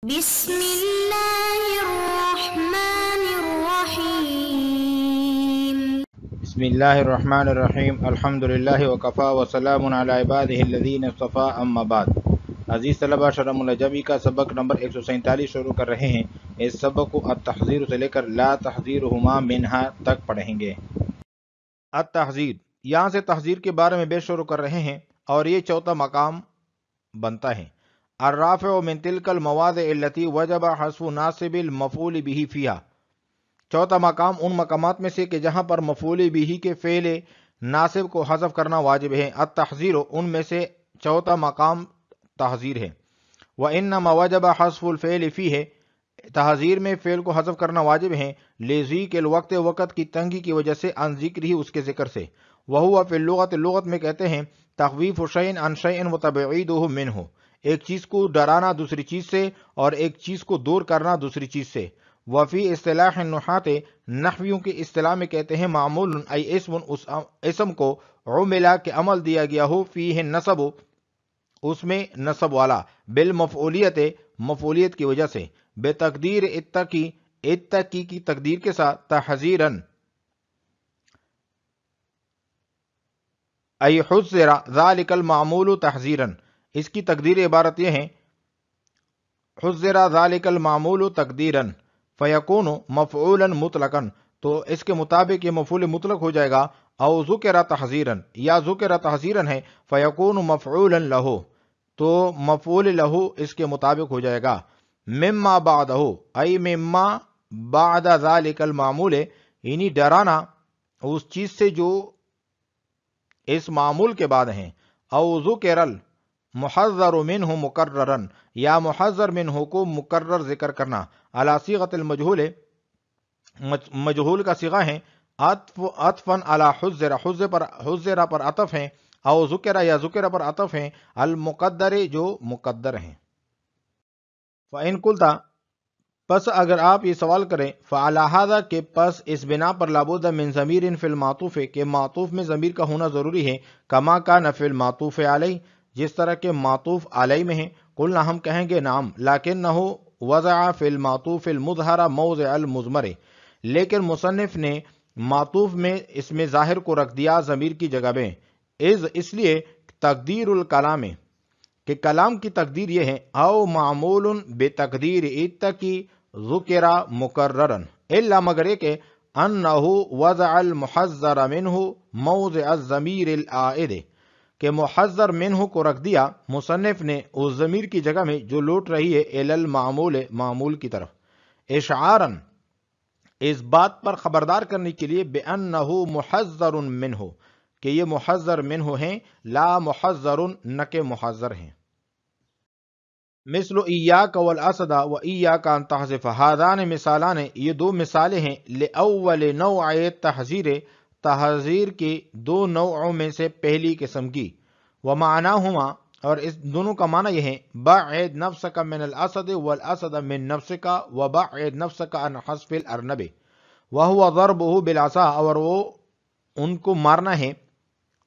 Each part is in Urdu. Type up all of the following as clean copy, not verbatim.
بسم اللہ الرحمن الرحیم بسم اللہ الرحمن الرحیم الحمدللہ وکفا وسلام علی عبادہ الذین اصطفی اما بعد۔ عزیز طلبہ، شرح الجمی کا سبق نمبر 147 شروع کر رہے ہیں۔ اس سبق کو التحذیر سے لے کر لا تحذیرہما منہا تک پڑھیں گے۔ التحذیر، یہاں سے تحذیر کے بارے میں بے شروع کر رہے ہیں اور یہ چوتھا مقام بنتا ہے۔ الرافع من تلک المواضع التي وجب حذف ناصب المفعول به فيها، چوتھا مقام ان مقامات میں سے کہ جہاں پر مفعول به کے فعل ناصب کو حذف کرنا واجب ہے۔ التحذیر، ان میں سے چوتھا مقام تحذیر ہے۔ وانما وجب حذف الفعل فيه، تحذیر میں فعل کو حذف کرنا واجب ہے لضیق الوقت، وقت کی تنگی کی وجہ سے، عن ذکر ہی، اس کے ذکر سے۔ وهو فی اللغت، لغت میں کہتے ہیں تخویف شیء عن شیء وتبعیدہ منہ، ایک چیز کو ڈرانا دوسری چیز سے اور ایک چیز کو دور کرنا دوسری چیز سے۔ وفی اصطلاح النحاة، نحویوں کی اصطلاح میں کہتے ہیں معمول ای اسم، اس اسم کو عملا کہ عمل دیا گیا ہو، فیہ النصب، اس میں نصب والا، بالمفعولیت، مفعولیت کی وجہ سے، بتقدیر اتقی، اتقی کی تقدیر کے ساتھ، تحذیرا ای حذر ذلک المعمول تحذیرا، اس کی تقدیر عبارت یہ ہے حذر ذلک المعمول تقدیرا فیکون مفعولا مطلقا، تو اس کے مطابق یہ مفعول مطلق ہو جائے گا، او ذکر تحذیرا، یا ذکر تحذیرا ہے، فیکون مفعولا لہ، تو مفعول لہ اس کے مطابق ہو جائے گا۔ مما بعدہ، ای مما بعد ذلک المعمول، یعنی ڈرانا اس چیز سے جو اس معمول کے بعد ہیں۔ او ذکر المحذر منہ مکررا، یا محذر منہ کو مکرر ذکر کرنا، علی صیغۃ المجہول، مجہول کا صیغہ ہے، عطفا علی حذر، حذر پر عطف ہیں، او ذکر یا ذکر پر عطف ہیں، المقدر جو مقدر ہیں۔ فإن قلت، پس اگر آپ یہ سوال کریں، فعلی ھذا، کہ پس اس بنا پر لابد من ضمیر فی المعطوف، کہ معطوف میں ضمیر کا ہونا ضروری ہے، کما کان فی المعطوف علیہ، جس طرح کے معطوف علیہ میں ہیں۔ قلنا، ہم کہیں گے نعم، لیکنہ وضع فی المعطوف المظہر موضع المضمر، لیکن مصنف نے معطوف میں اس میں ظاہر کو رکھ دیا ضمیر کی جگہ میں، اس لیے تقدیر الکلام، کہ کلام کی تقدیر یہ ہے، او معمول بتقدیر اتقی ذکر مکررا، الا مگر یہ کہ انہ وضع المحذر منہ موضع الضمیر العائد، کہ محذر منہ کو رکھ دیا مصنف نے اس ضمیر کی جگہ میں جو لوٹ رہی ہے الی المعمول، معمول کی طرف، اشعارا، اس بات پر خبردار کرنے کے لیے، بانہ محذر منہ، کہ یہ محذر منہ ہیں، لا محذر، نہ کہ محذر ہیں۔ مثل ایاک والاسد و ایاک ان تحذف، ہذان مثالان، یہ دو مثالیں ہیں، لأول نوع تحذیر، تحذیر کی دو نوعوں میں سے پہلی قسم کی، ومعناہما، اور اس دونوں کا معنی یہ ہے، بعد نفسک من الاسد والاسد من نفسک وبعد نفسک عن حذف الارنب، وہو ضربہ بالعصا، اور وہ ان کو مارنا ہے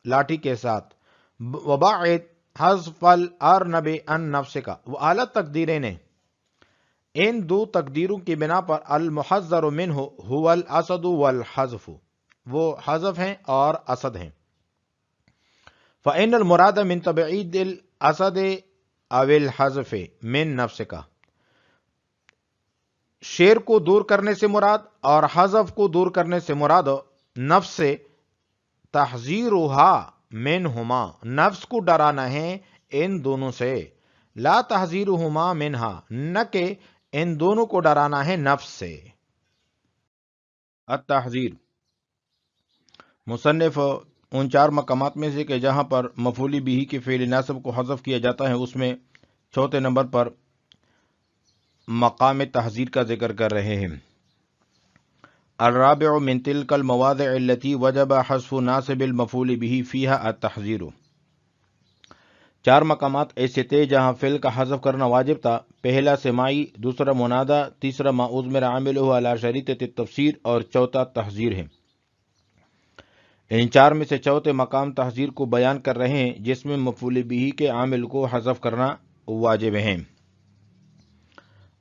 لاٹھی کے ساتھ، وبعد حذف الارنب عن نفسک، وعلی تقدیرین، ان دو تقدیروں کی بنا پر، المحذر منہ هو الاسد والحذف، وہ حذف ہیں اور اسد ہیں۔ فإن المراد من تبعید الاسد او الحذف من نفسک، شیر کو دور کرنے سے مراد اور حذف کو دور کرنے سے مراد نفس سے، تحذیرها منہما، نفس کو ڈرانا ہے ان دونوں سے، لا تحذیرهما منہا، نہ کہ ان دونوں کو ڈرانا ہے نفس سے۔ التحذیر، مصنف ان چار مقامات میں سے کہ جہاں پر مفعول بھی کے فعل ناصب کو حذف کیا جاتا ہے، اس میں چوتھے نمبر پر مقام تحذیر کا ذکر کر رہے ہیں۔ الرابع من تلک المواضع التي وجب حذف ناصب المفعول به فيها التحذیر، چار مقامات ایسے تھے جہاں فعل کا حذف کرنا واجب تھا، پہلا سماعی، دوسرا منادہ، تیسرا ما اضمر عاملہ علی شریطۃ التفسیر، اور چوتھا تحذیر ہے۔ ان چار میں سے چوتھے مقام تحذیر کو بیان کر رہے ہیں، جس میں مفعول به کے عامل کو حذف کرنا واجب ہے۔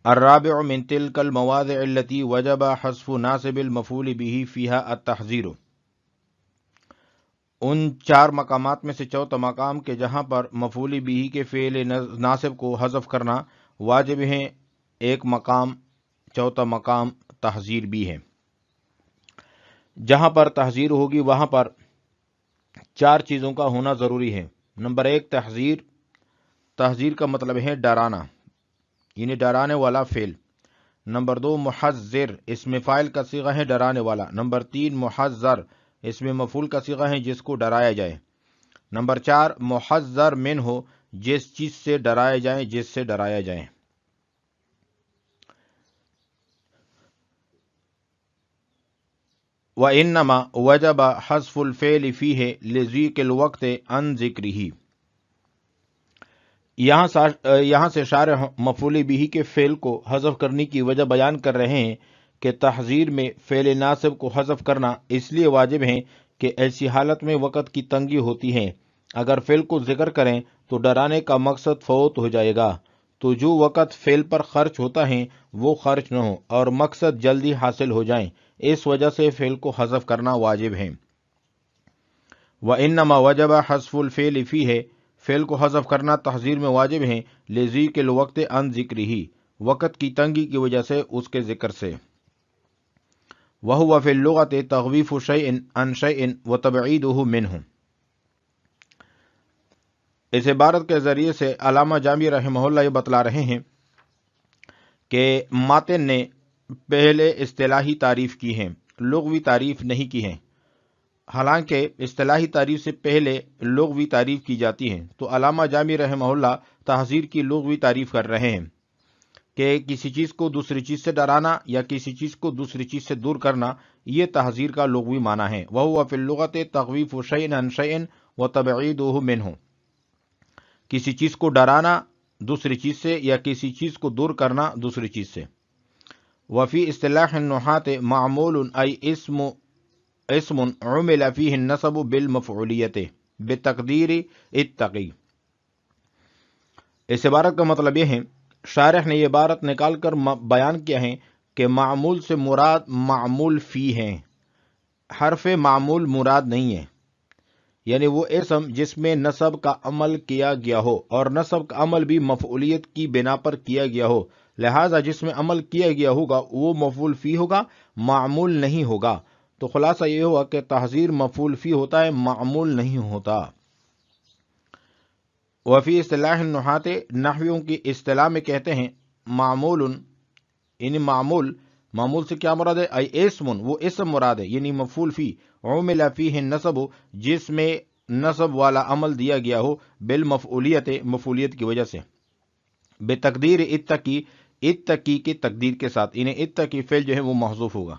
الرابع من تلك المواضع التي وجب حذف ناصب المفعول به فيها التحذير، ان 4 مقامات میں سے چوتھا مقام کے جہاں پر مفعول به کے فعل ناصب کو حذف کرنا واجب ہے، ایک مقام چوتھا مقام تحذیر بھی ہے۔ جہاں پر تحذیر ہوگی وہاں پر 4 چیزوں کا ہونا ضروری ہے۔ نمبر 1 تحذیر، تحذیر کا مطلب ہے ڈرانا، یعنی ڈرانے والا فعل۔ نمبر 2 محذر، اس میں فاعل کا صیغہ ہے ڈرانے والا۔ نمبر 3 محذر، اس میں مفعول کا صیغہ ہے جس کو ڈرایا جائے۔ نمبر 4 محذر منہ، جس چیز سے ڈرایا جائے، جس سے ڈرایا جائے۔ وَإِنَّمَا وَجَبَ حذف الفعل فِيهِ لِضِيقِ الوقت عن ذِكْرِهِ، یہاں سے شارح مفعول به کے فعل کو حذف کرنے کی وجہ بیان کر رہے ہیں کہ تحذیر میں فعل ناصب کو حذف کرنا اس لیے واجب ہے کہ ایسی حالت میں وقت کی تنگی ہوتی ہے، اگر فعل کو ذکر کریں تو ڈرانے کا مقصد فوت ہو جائے گا، تو جو وقت فعل پر خرچ ہوتا ہے وہ خرچ نہ ہو اور مقصد جلدی حاصل ہو جائیں، اس وجہ سے فعل کو حذف کرنا واجب ہے۔ وَإِنَّمَا وَجَبَ حذف الفعل فِيهِ، فعل کو حذف کرنا تحذیر میں واجب ہے، لِضِيقِ الوقت عن ذِكْرِهِ، وقت کی تنگی کی وجہ سے اس کے ذکر سے۔ وَهُوَ فِي اللُّغَةِ تَخْوِيفُ شَيْءٍ عَنْ شَيْءٍ وَتَبْعِيدُهُ مِنْهُ، اس عبارت کے ذریعے سے علامہ جامی رحمہ اللہ یہ بتلا رہے ہیں کہ ماتن نے پہلے اصطلاحی تعریف کی ہے، لغوی تعریف نہیں کی ہے، حالانکہ اصطلاحی تعریف سے پہلے لغوی تعریف کی جاتی ہے۔ تو علامہ جامی رحمہ اللہ تحذیر کی لغوی تعریف کر رہے ہیں کہ کسی چیز کو دوسری چیز سے ڈرانا یا کسی چیز کو دوسری چیز سے دور کرنا، یہ تحذیر کا لغوی معنی ہے۔ وَهُوَ فِي اللُّغَةِ تَخْوِيفُ شَيْءٍ عَنْ شَيْءٍ وَتَبْعِيدُهُ مِنْهُ، کسی چیز کو ڈرانا دوسری چیز سے یا کسی چیز کو دور کرنا دوسری چیز سے۔ وفی اصطلاح النحاة معمول ای اسم عمل فیہ النصب بالمفعولیت بتقدیر اتقی، اس عبارت کا مطلب یہ ہے، شارح نے یہ عبارت نکال کر بیان کیا ہے کہ معمول سے مراد معمول فی ہے، حرف معمول مراد نہیں ہے، یعنی وہ اسم جس میں نصب کا عمل کیا گیا ہو، اور نصب کا عمل بھی مفعولیت کی بنا پر کیا گیا ہو، لہٰذا جس میں عمل کیا گیا ہوگا وہ مفعول فی ہوگا، معمول نہیں ہوگا۔ تو خلاصہ یہ ہوا کہ تحذیر مفعول فی ہوتا ہے، معمول نہیں ہوتا۔ وفی اصطلاح النحاة، نحویوں کی اصطلاح میں کہتے ہیں معمول، یعنی معمول سے کیا مراد ہے؟ ای اسم، وہ اسم مراد ہے، یعنی مفعول فی، عمل فیہ النصب، جس میں نصب والا عمل دیا گیا ہو، بالمفعولیت، مفعولیت کی وجہ سے، بتقدیر اتقی، اتقی کی تقدیر کے ساتھ، انہیں اتقی فعل جو ہے وہ محذوف ہوگا،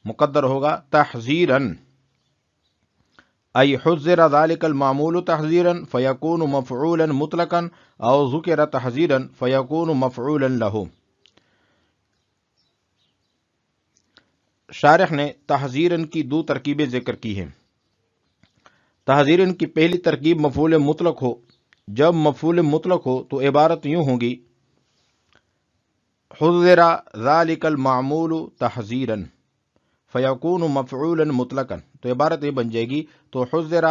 مقدر ہوگا تحذیراً، ای حذر ذلك المعمول تحذیراً فیکون مفعولا مطلقا او ذکر تحذیراً فیکون مفعولا له۔ شارح نے تحذیراً کی 2 ترکیبیں ذکر کی ہیں۔ تحذیراً کی پہلی ترکیب مفعول مطلق ہو، جب مفعول مطلق ہو تو عبارت یوں ہوگی، حذر ذلك المعمول تحذیراً فیکون مفعولا مطلقا، تو عبارت یہ بن جائے گی، تو حذر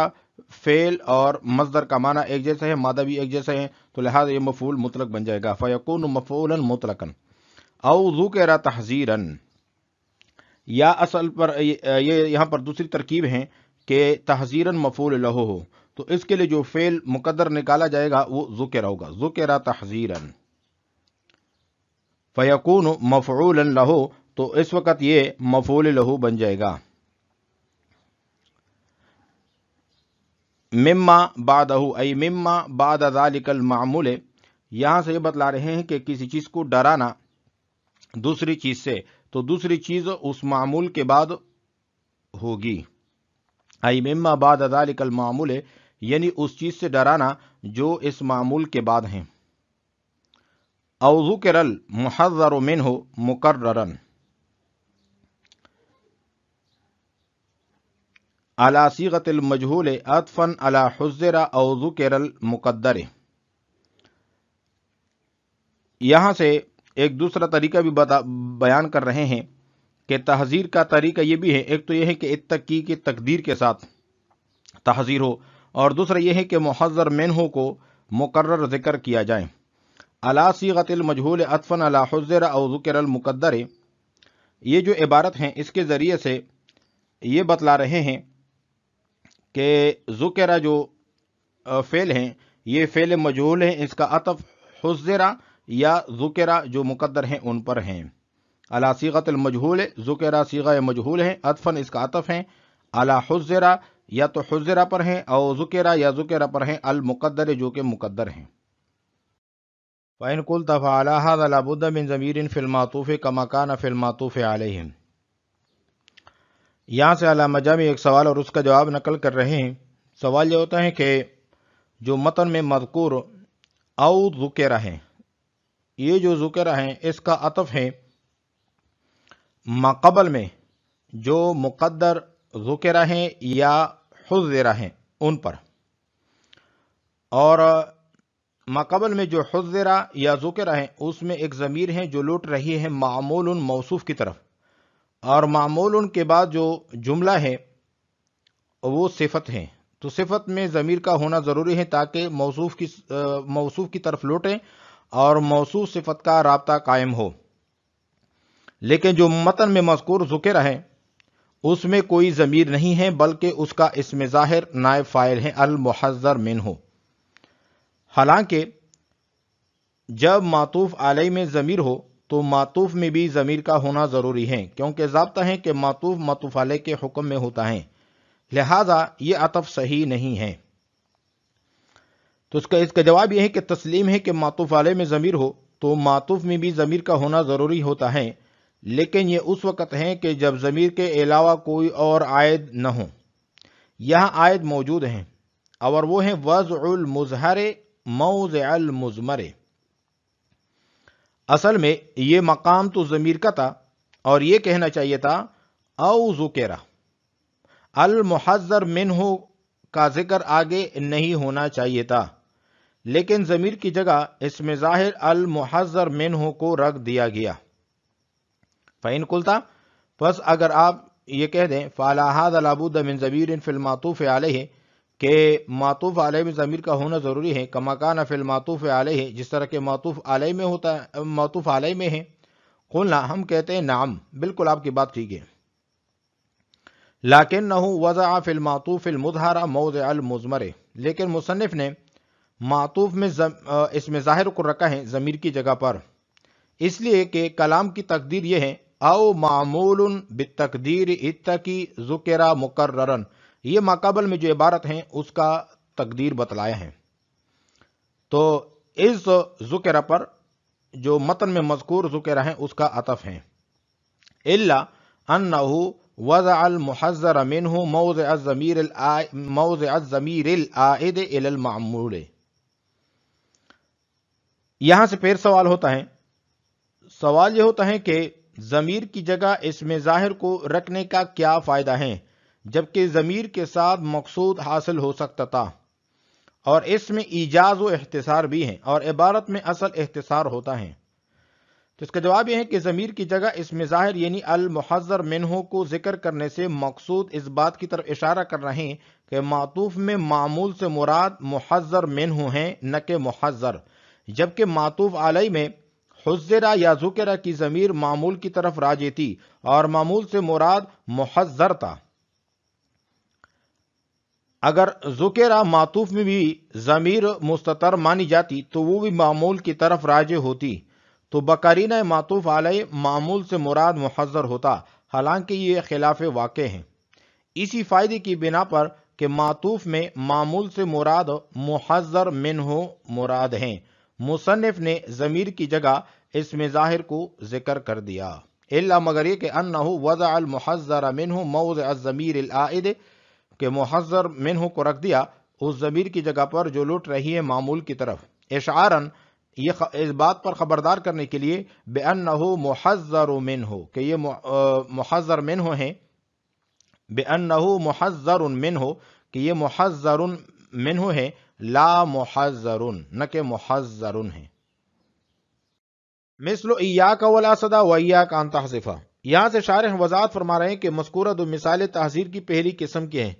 فعل اور مصدر کا معنی ایک جیسا ہے، مادہ بھی ایک جیسا ہے، تو لہذا یہ مفعول مطلق بن جائے گا، فیکون مفعولا مطلقا، او ذکر تحذیراً، یا اصل پر یہ یہاں پر دوسری ترکیب ہے کہ تحذیراً مفعول لہ ہو، تو اس کے لیے جو فعل مقدر نکالا جائے گا وہ ذکر ہوگا، ذکر تحذیراً فیکون مفعولا لہ، تو اس وقت یہ مفعول لہ بن جائے گا۔ مما بعدہ، ای مما بعد ذلک المعمول، یہاں سے یہ بتلا رہے ہیں کہ کسی چیز کو ڈرانا دوسری چیز سے، تو دوسری چیز اس معمول کے بعد ہوگی، ای مما بعد ذلک المعمول، یعنی اس چیز سے ڈرانا جو اس معمول کے بعد ہیں۔ او ذکر المحذر منہ مکررا علی صیغۃ المجہول عطفا علی حذر او ذکر المقدر، یہاں سے ایک دوسرا طریقہ بھی بیان کر رہے ہیں کہ تحذیر کا طریقہ یہ بھی ہے، ایک تو یہ ہے کہ اتقی کی تقدیر کے ساتھ تحذیر ہو، اور دوسرا یہ ہے کہ محذر منہ کو مقرر ذکر کیا جائے۔ علی صیغۃ المجہول عطفا علی حذر او ذکر المقدر، یہ جو عبارت ہیں اس کے ذریعے سے یہ بتلا رہے ہیں کہ ذکر جو فعل ہیں یہ فعل مجہول ہیں، اس کا عطف حذر یا ذکر جو مقدر ہیں ان پر ہیں۔ علی صیغۃ المجہول، ذکر صیغہ مجہول ہے، عطفاً اس کا عطف ہے، علی حذر یا تو حذر پر ہیں، او ذکر یا ذکر پر ہیں، المقدر جو کہ مقدر ہیں۔ فَإِن قُلْتَ فَعَلَى هَذَا لَا بُدَّ مِن ضَمِيرٍ فِي الْمَعْطُوفِ كَمَا كَانَ فِي الْمَعْطُوفِ عَلَيْهِ۔ یہاں سے علامہ جامی ایک سوال اور اس کا جواب نقل کر رہے ہیں۔ سوال یہ ہوتا ہے کہ جو متن میں مذکور او ذکر ہیں، یہ جو ذکر ہیں اس کا عطف ہے ماقبل میں جو مقدر ذکر ہیں یا حذر ہیں ان پر، اور ماقبل میں جو حذر یا ذکر ہیں اس میں ایک ضمیر ہے جو لوٹ رہی ہے معمول موصوف کی طرف، اور معمول کے بعد جو جملہ ہے وہ صفت ہے، تو صفت میں ضمیر کا ہونا ضروری ہے تاکہ موصوف کی طرف لوٹیں اور موصوف صفت کا رابطہ قائم ہو۔ لیکن جو متن میں مذکور ذکر ہے اس میں کوئی ضمیر نہیں ہے بلکہ اس کا اسم ظاہر نائب فاعل ہے المحذر منہ۔ حالانکہ جب معطوف علیہ میں ضمیر ہو تو معطوف میں بھی ضمیر کا ہونا ضروری ہے، کیونکہ ضابطہ ہے کہ معطوف معطوف علیہ کے حکم میں ہوتا ہے، لہذا یہ عطف صحیح نہیں ہے۔ تو اس کا جواب یہ ہے کہ تسلیم ہے کہ معطوف علیہ میں ضمیر ہو تو معطوف میں بھی ضمیر کا ہونا ضروری ہوتا ہے، لیکن یہ اس وقت ہے کہ جب ضمیر کے علاوہ کوئی اور عائد نہ ہو۔ یہاں عائد موجود ہیں اور وہ ہیں وضع المظہر موضع المضمر۔ اصل میں یہ مقام تو ضمیر کا تھا اور یہ کہنا چاہیے تھا او ذکر، المحذر منہ کا ذکر آگے نہیں ہونا چاہیے تھا، لیکن ضمیر کی جگہ اسم ظاہر المحذر منہ کو رکھ دیا گیا۔ فَإِن قُلْتَ، پس اگر آپ یہ کہہ دیں فَعَلَى هَذَا لَا بُدَّ مِن ضَمِيرٍ فِي الْمَعْطُوفِ عَلَيْهِ، کہ معطوف علیہ میں ضمیر کا ہونا ضروری ہے، كَمَا كَانَ فِي الْمَعْطُوفِ عَلَيْهِ، جس طرح کہ معطوف علیہ میں ہوتا ہے، معطوف علیہ میں ہے۔ قلنا، ہم کہتے ہیں نعم، بالکل آپ کی بات ٹھیک ہے، لَكِنَّهُ وَضَعَ فِي الْمَعْطُوفِ الْمُظْهَرَ مَوْضِعَ الْمُضْمَرِ، لیکن مصنف نے معطوف میں اسم ظاہر کو رکھا ہے ضمیر کی جگہ پر، اس لیے کہ کلام کی تقدیر یہ ہے او معمول بالتقدیر اتقی ذکر مقررن، یہ ماقبل میں جو عبارت ہیں اس کا تقدیر بتلایا ہے، تو اس ذکر پر جو متن میں مذکور ذکر ہیں اس کا عطف ہے، الا انہ وضع المحذر منہ موضع الضمیر العائد الی المعمول۔ یہاں سے پھر سوال ہوتا ہے، سوال یہ ہوتا ہے کہ ضمیر کی جگہ اسم ظاہر کو رکھنے کا کیا فائدہ ہے جبکہ ضمیر کے ساتھ مقصود حاصل ہو سکتا تھا، اور اس میں ایجاز و اختصار بھی ہیں اور عبارت میں اصل اختصار ہوتا ہے۔ تو اس کا جواب یہ ہے کہ ضمیر کی جگہ اسم ظاہر یعنی المحذر منہ کو ذکر کرنے سے مقصود اس بات کی طرف اشارہ کر رہے ہیں کہ معطوف میں معمول سے مراد محذر منہ ہیں نہ کہ محذر، جبکہ معطوف علیہ میں حذرہ یا ذکرہ کی ضمیر معمول کی طرف راجع تھی اور معمول سے مراد محذر تھا۔ اگر ذکرہ معطوف میں بھی ضمیر مستتر مانی جاتی تو وہ بھی معمول کی طرف راجع ہوتی، تو بقرینہ معطوف علیہ معمول سے مراد محذر ہوتا، حالانکہ یہ خلاف واقع ہے۔ اسی فائدے کی بنا پر کہ معطوف میں معمول سے مراد محذر منہ مراد ہیں، مصنف نے ضمیر کی جگہ اسم ظاہر کو ذکر کر دیا، الا مگر یہ کہ انہ وضع المحذر منہ موضع الضمیر العائد، کہ محذر منہ کو رکھ دیا اس ضمیر کی جگہ پر جو لوٹ رہی ہے معمول کی طرف، اشعاراً یہ اس بات پر خبردار کرنے کے لیے بأنہ محذر منہ، کہ یہ محذر منہ ہے، بأنہ محذر منہ، کہ یہ محذر منہ ہے، لا محذر، نہ کہ محذر ہے۔ مثل ایاک والاسد و ایاک ان تحذف۔ یہاں سے شارح وضاحت فرما رہے ہیں کہ مذکورہ دو مثالیں تحذیر کی پہلی قسم کی ہیں۔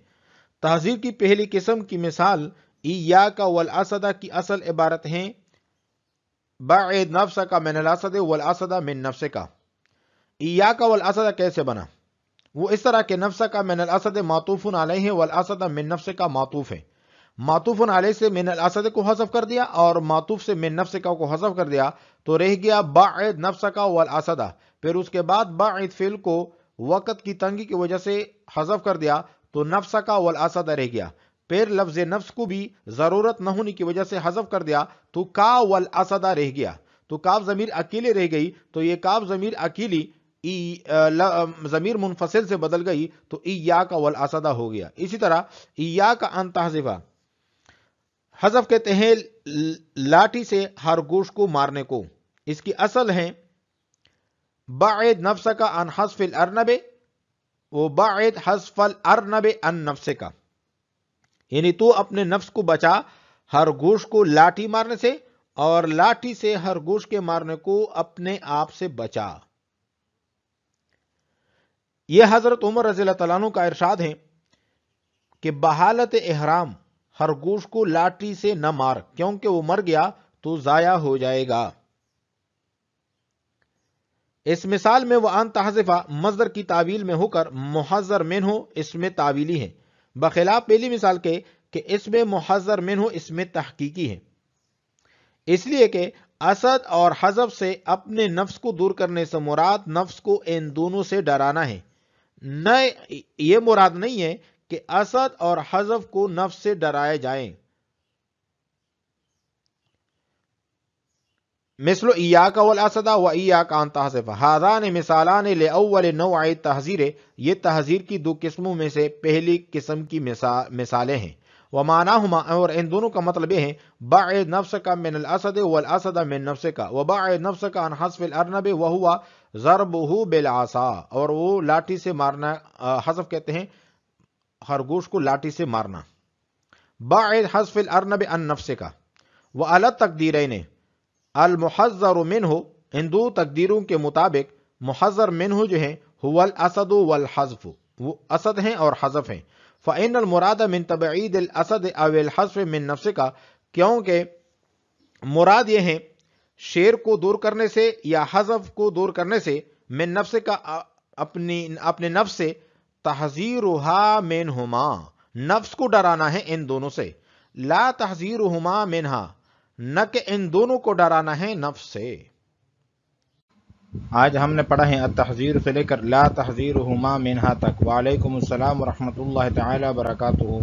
تحذیر کی پہلی قسم کی مثال ایاک والاسد کی اصل عبارت ہیں بعد نفسک من الاسد والاسد من نفسک۔ ایاک والاسد کیسے بنا؟ وہ اس طرح کہ نفسک من الاسد معطوف علیہ والاسد من نفسک معطوف ہے۔ معطوف علیہ سے من الاسد کو حذف کر دیا اور معطوف سے من نفسک کو حذف کر دیا تو رہ گیا بعد نفسک والاسد۔ پھر اس کے بعد بعد فعل کو وقت کی تنگی کی وجہ سے حذف کر دیا تو نفسک والاسد رہ گیا۔ پھر لفظ نفس کو بھی ضرورت نہ ہونے کی وجہ سے حذف کر دیا تو کا والاسد رہ گیا، تو کاف ضمیر اکیلے رہ گئی، تو یہ کاف ضمیر اکیلی ضمیر منفصل سے بدل گئی تو ایاک والاسد ہو گیا۔ اسی طرح ایاک ان تحذف، حذف کہتے ہیں لاٹھی سے ہر گوش کو مارنے کو۔ اس کی اصل ہے بعد نفسک عن حذف الارنب و بعد حذف الارنب عن نفسک، یعنی تو اپنے نفس کو بچا ہر گوش کو لاٹھی مارنے سے اور لاٹھی سے ہر گوش کے مارنے کو اپنے آپ سے بچا۔ یہ حضرت عمر رضی اللہ تعالیٰ عنہ کا ارشاد ہے کہ بحالت احرام ہر گوش کو لاٹھی سے نہ مار، کیونکہ وہ مر گیا تو ضائع ہو جائے گا۔ اس مثال میں وَأَن تَحْذِفَ مصدر کی تعویل میں ہو کر محذر منہ اس میں تعویلی ہے، بخلاف پہلی مثال کے کہ اس میں محذر منہ اس میں تحقیقی ہے، اس لیے کہ اسد اور حذف سے اپنے نفس کو دور کرنے سے مراد نفس کو ان دونوں سے ڈرانا ہے، نہ یہ مراد نہیں ہے کہ اسد اور حذف کو نفس سے ڈرائے جائیں۔ مثل ایاک والاسد و ایاک ان تحذف، ہذان مثالان لاول نوع تحذیر، یہ تحذیر کی دو قسموں میں سے پہلی قسم کی مثالیں ہیں۔ ومعناہما، اور ان دونوں کا مطلب یہ ہے بعد نفسک من الاسد والاسد من نفسک وبعد نفسک عن حذف الارنب وهو ضربه بالعصا، اور وہ لاٹھی سے مارنا، حذف کہتے ہیں خرگوش کو لاٹھی سے مارنا۔ بعد حذف الارنب عن نفسک، وعلی التقدیرین المحذر منہ، ان دو تقدیروں کے مطابق محذر منہ جو ہے هو الاسد والحذف، وہ اسد ہیں اور حذف ہیں۔ فإن المراد من تبعید الاسد او الحذف من نفسک، کیونکہ مراد یہ ہے شیر کو دور کرنے سے یا حذف کو دور کرنے سے، من نفسک اپنے نفس سے، تحذیرها منہما نفس کو ڈرانا ہے ان دونوں سے، لا تحذیرهما منہا، نہ کہ ان دونوں کو ڈرانا ہے نفس سے۔ آج ہم نے پڑھا ہے التحذیر سے لے کر لا تحذیرهما منہا تک۔ وعلیکم السلام ورحمۃ اللہ تعالی وبرکاتہ۔